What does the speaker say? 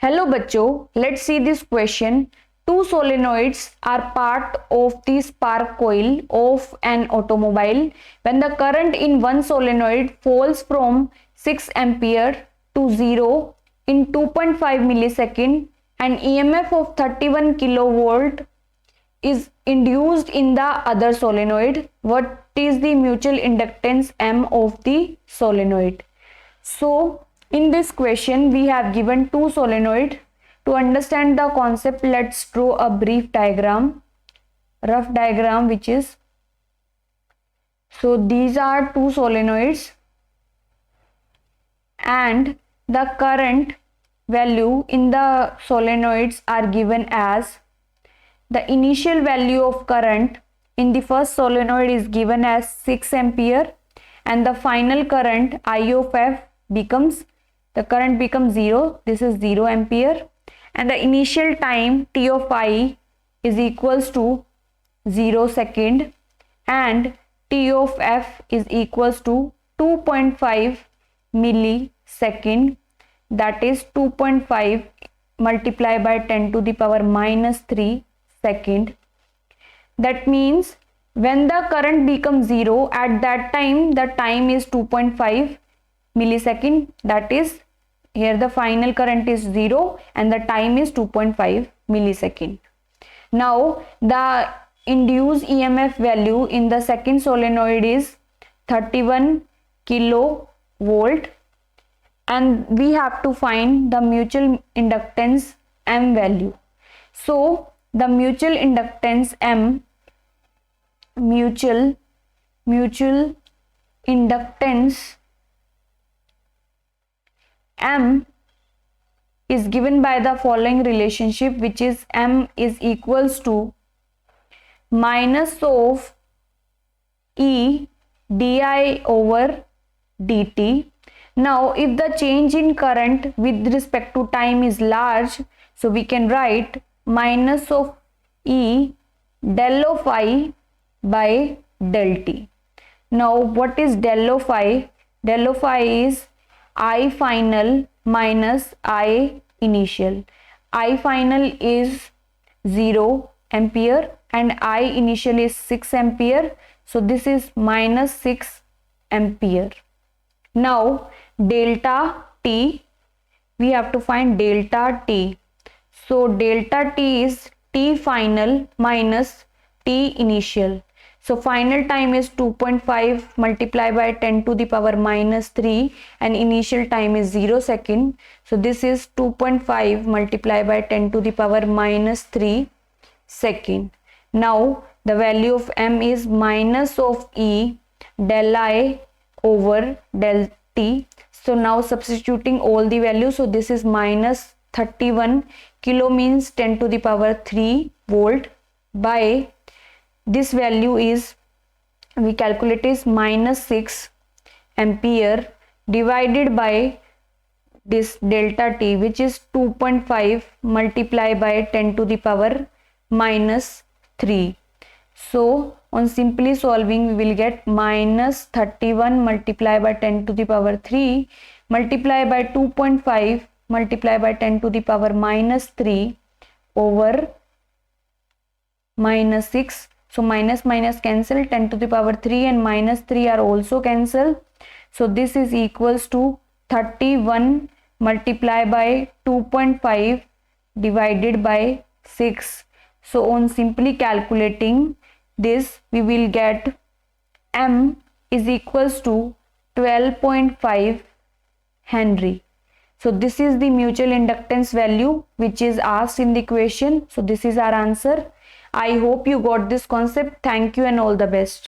Hello बच्चों, let's see this question. Two solenoids are part of the spark coil of an automobile. When the current in one solenoid falls from 6 ampere to 0 in 2.5 millisecond, an EMF of 31 kilovolt is induced in the other solenoid. What is the mutual inductance M of the solenoid? So in this question we have given two solenoid. To understand the concept, let's draw a brief diagram, rough diagram, which is, so these are two solenoids and the current value in the solenoids are given as, the initial value of current in the first solenoid is given as 6 ampere and the final current I of f becomes, the current becomes 0, this is 0 ampere, and the initial time t of I is equals to 0 second and t of f is equals to 2.5 millisecond, that is 2.5 multiplied by 10 to the power minus 3 second. That means when the current becomes 0, at that time the time is 2.5 millisecond, that is here the final current is 0 and the time is 2.5 millisecond. Now the induced EMF value in the second solenoid is 31 kilovolt and we have to find the mutual inductance M value. So the mutual inductance M, mutual inductance M is given by the following relationship, which is M is equals to minus of E di over dt. Now if the change in current with respect to time is large, so we can write minus of E del of I by del t. Now what is del of I? Del of I is I final minus I initial. I final is 0 ampere and I initial is 6 ampere. So this is minus 6 ampere. Now delta t, we have to find delta t. So delta t is t final minus t initial. So final time is 2.5 multiplied by 10 to the power minus 3 and initial time is 0 second. So this is 2.5 multiplied by 10 to the power minus 3 second. Now the value of M is minus of E del I over del t. So now substituting all the values, so this is minus 31 kilo means 10 to the power 3 volt by this value is, we calculate is minus 6 ampere divided by this delta t, which is 2.5 multiplied by 10 to the power minus 3. So on simply solving we will get minus 31 multiplied by 10 to the power 3 multiplied by 2.5 multiplied by 10 to the power minus 3 over minus 6. So minus minus cancel, 10 to the power 3 and minus 3 are also cancel. So this is equals to 31 multiplied by 2.5 divided by 6. So on simply calculating this we will get M is equals to 12.5 Henry. So this is the mutual inductance value which is asked in the question. So this is our answer. I hope you got this concept. Thank you and all the best.